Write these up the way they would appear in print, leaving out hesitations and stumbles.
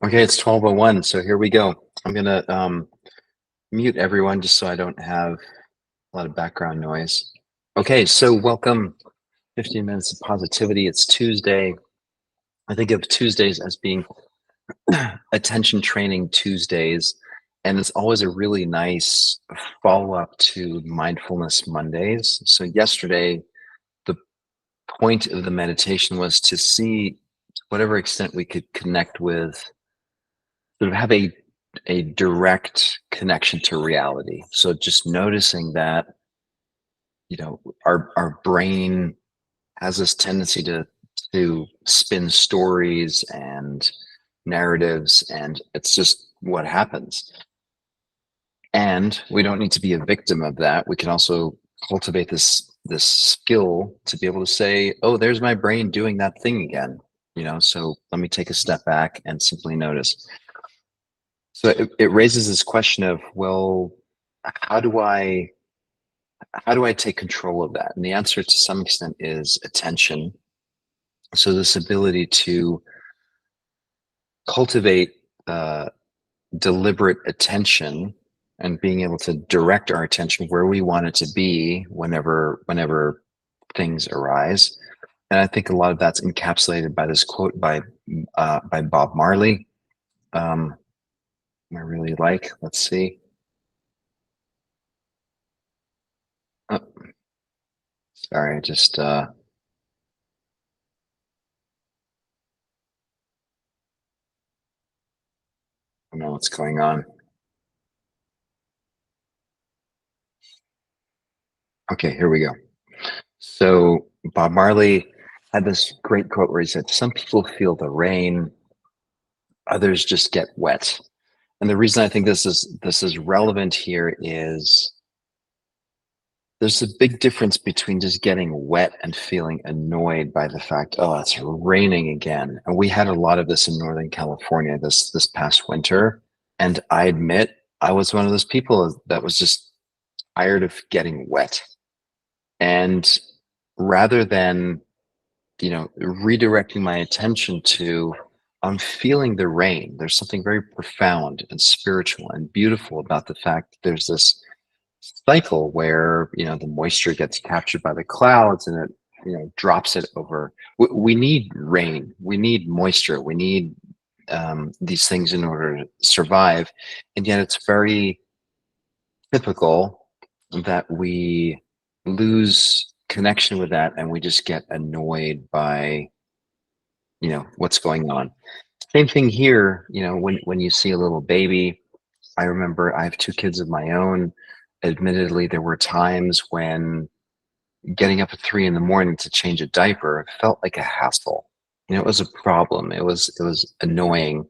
Okay, it's 12:01, so here we go. I'm gonna mute everyone just so I don't have a lot of background noise. Okay, so welcome 15 minutes of positivity. It's Tuesday. I think of Tuesdays as being attention training Tuesdays, and it's always a really nice follow-up to mindfulness Mondays. So yesterday, the point of the meditation was to see to whatever extent we could connect with sort of have a direct connection to reality. So just noticing that, our brain has this tendency to spin stories and narratives, and it's just what happens. And we don't need to be a victim of that. We can also cultivate this skill to be able to say, "Oh, there's my brain doing that thing again." So let me take a step back and simply notice. So it raises this question of, well, how do I how do I take control of that? And the answer to some extent is attention. So this ability to cultivate deliberate attention and being able to direct our attention where we want it to be whenever things arise. And I think a lot of that's encapsulated by this quote by Bob Marley. Um, I really like. Let's see. Oh, sorry, I just don't know what's going on. Okay, here we go. So Bob Marley had this great quote where he said, "Some people feel the rain, others just get wet." And the reason I think this is relevant here is there's a big difference between just getting wet and feeling annoyed by the fact, oh, it's raining again. And we had a lot of this in Northern California this past winter. And I admit I was one of those people that was just tired of getting wet. And rather than redirecting my attention to, I'm feeling the rain. There's something very profound and spiritual and beautiful about the fact that there's this cycle where, the moisture gets captured by the clouds and it, drops it over. We need rain. We need moisture. We need these things in order to survive. And yet it's very typical that we lose connection with that and we just get annoyed by what's going on. Same thing here. When you see a little baby, I remember I have two kids of my own. Admittedly, there were times when getting up at 3 in the morning to change a diaper felt like a hassle. It was a problem. It was annoying.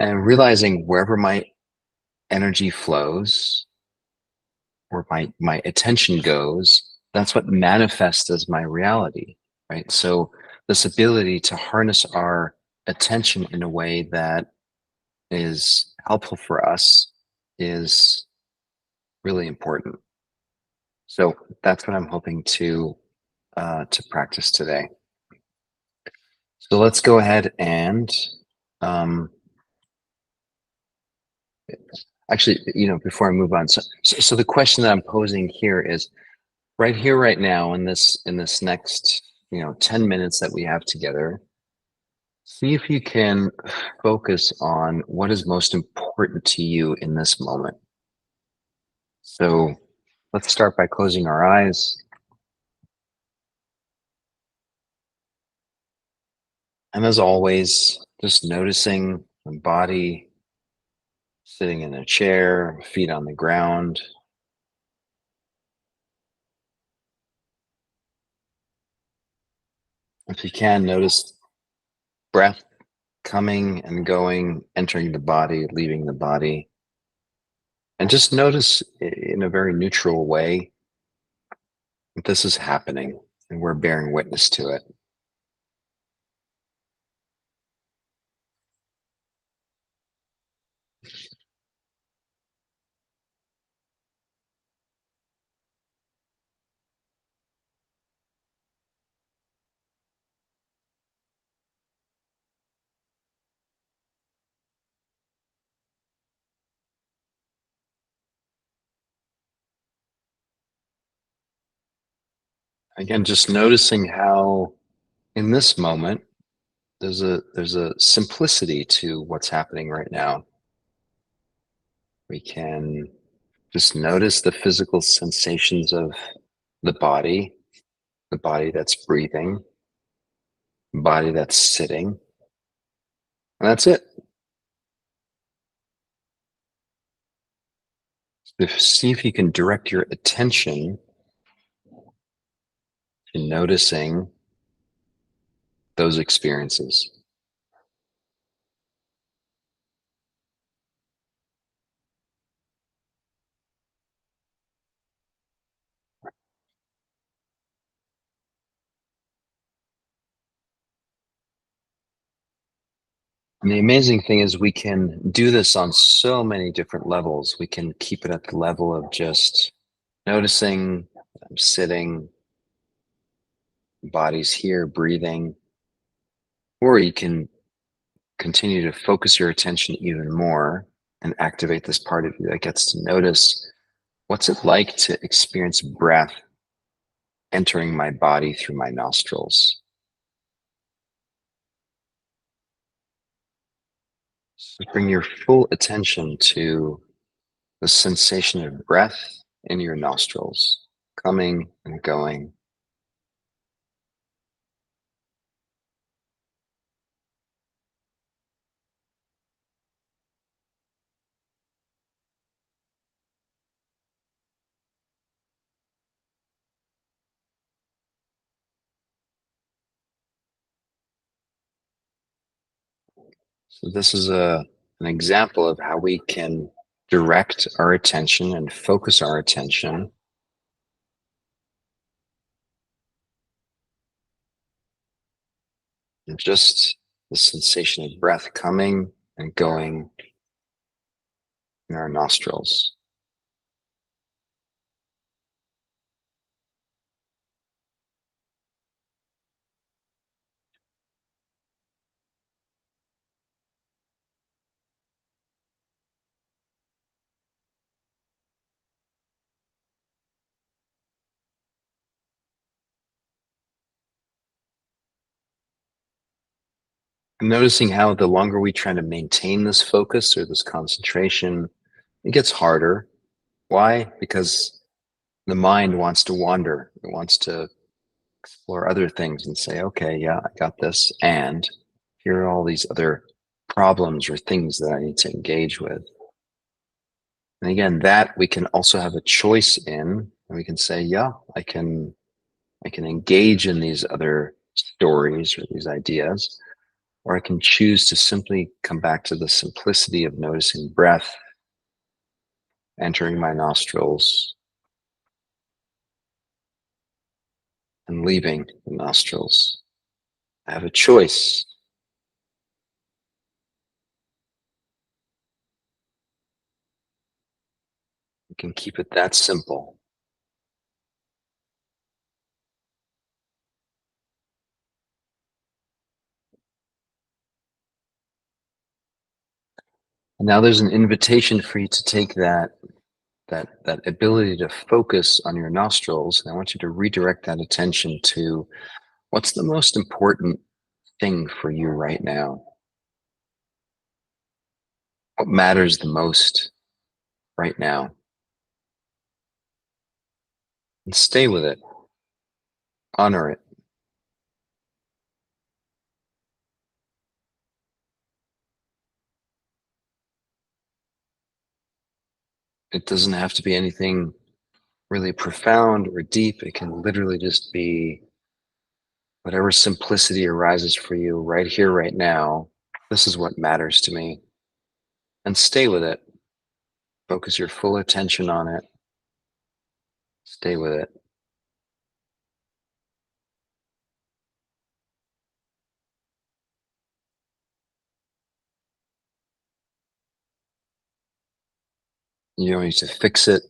And realizing wherever my energy flows or my attention goes, that's what manifests as my reality, right? So this ability to harness our attention in a way that is helpful for us is really important. So that's what I'm hoping to practice today. So let's go ahead and um, actually, before I move on, so the question that I'm posing here is right here, right now, in this next 10 minutes that we have together. See if you can focus on what is most important to you in this moment. So let's start by closing our eyes. And as always, just noticing the body sitting in a chair, feet on the ground. If you can, notice breath coming and going, entering the body, leaving the body. And just notice in a very neutral way that this is happening and we're bearing witness to it. Again, just noticing how in this moment there's a simplicity to what's happening right now. We can just notice the physical sensations of the body that's breathing, body that's sitting, and that's it. See if you can direct your attention to noticing those experiences. And the amazing thing is we can do this on so many different levels. We can keep it at the level of just noticing I'm sitting, body's here, breathing, or you can continue to focus your attention even more and activate this part of you that gets to notice what's it like to experience breath entering my body through my nostrils. So bring your full attention to the sensation of breath in your nostrils, coming and going. So this is an example of how we can direct our attention and focus our attention on just the sensation of breath coming and going in our nostrils. Noticing how the longer we try to maintain this focus or this concentration, it gets harder. Why? Because the mind wants to wander. It wants to explore other things and say, okay, yeah, I got this. And here are all these other problems or things that I need to engage with. And again, that we can also have a choice in, and we can say, yeah, I can engage in these other stories or these ideas, or I can choose to simply come back to the simplicity of noticing breath entering my nostrils and leaving the nostrils. I have a choice. You can keep it that simple. And now there's an invitation for you to take that ability to focus on your nostrils. And I want you to redirect that attention to what's the most important thing for you right now? What matters the most right now? And stay with it, honor it. It doesn't have to be anything really profound or deep. It can literally just be whatever simplicity arises for you right here, right now. This is what matters to me. And stay with it. Focus your full attention on it. Stay with it. You don't need to fix it.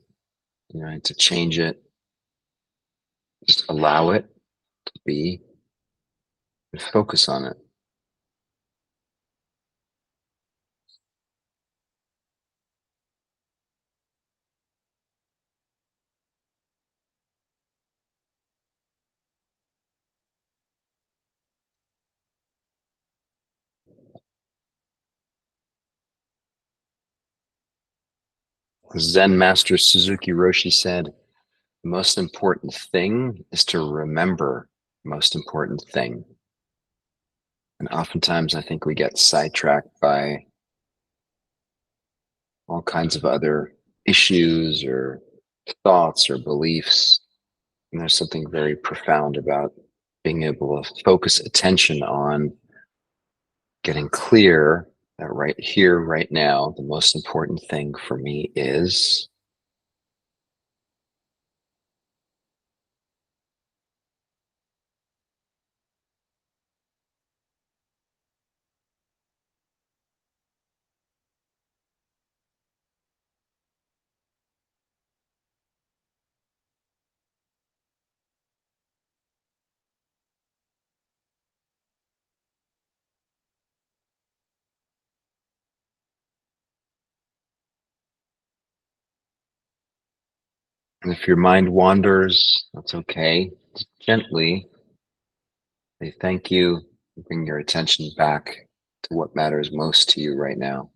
You don't need to change it. Just allow it to be and focus on it. Zen master Suzuki Roshi said, the most important thing is to remember the most important thing. And oftentimes I think we get sidetracked by all kinds of other issues or thoughts or beliefs. And there's something very profound about being able to focus attention on getting clear that right here, right now, the most important thing for me is. And if your mind wanders, that's okay. Just gently say thank you, and bring your attention back to what matters most to you right now.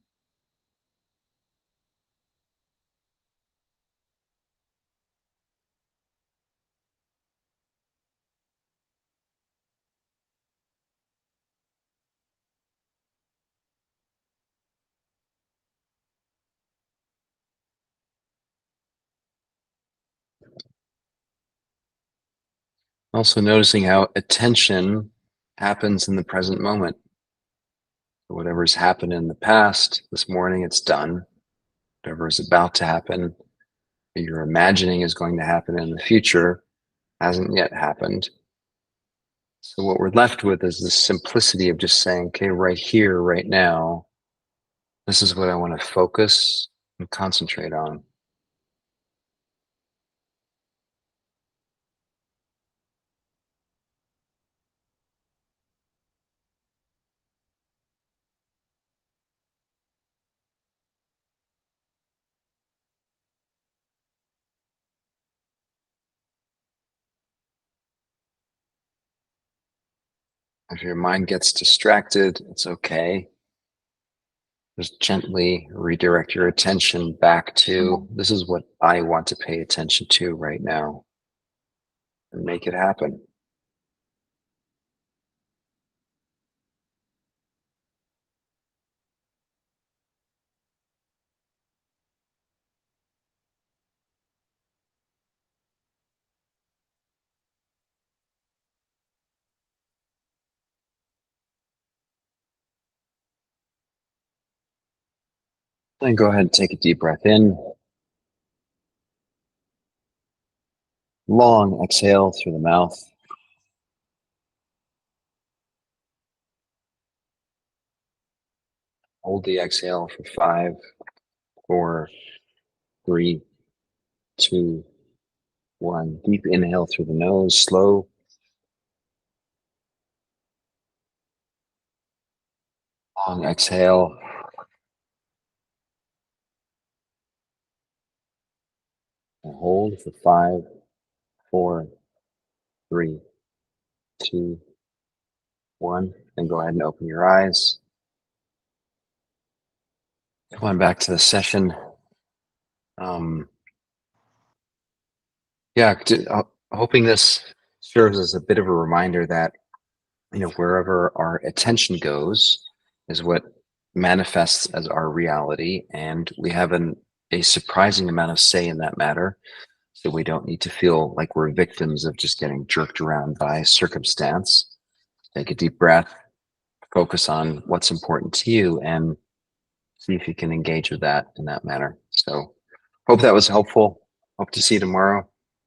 Also noticing how attention happens in the present moment. So whatever's happened in the past, this morning, it's done. Whatever is about to happen, that you're imagining is going to happen in the future, hasn't yet happened. So what we're left with is the simplicity of just saying, okay, right here, right now, this is what I want to focus and concentrate on. If your mind gets distracted, it's okay. Just gently redirect your attention back to this is what I want to pay attention to right now and make it happen. Then go ahead and take a deep breath in. Long exhale through the mouth. Hold the exhale for 5, 4, 3, 2, 1. Deep inhale through the nose, slow. Long exhale. And hold for 5, 4, 3, 2, 1. Then go ahead and open your eyes. Come on back to the session. Um, yeah, hoping this serves as a bit of a reminder that wherever our attention goes is what manifests as our reality, and we have a surprising amount of say in that matter. So we don't need to feel like we're victims of just getting jerked around by circumstance. Take a deep breath, focus on what's important to you, and see if you can engage with that in that manner. So hope that was helpful. Hope to see you tomorrow.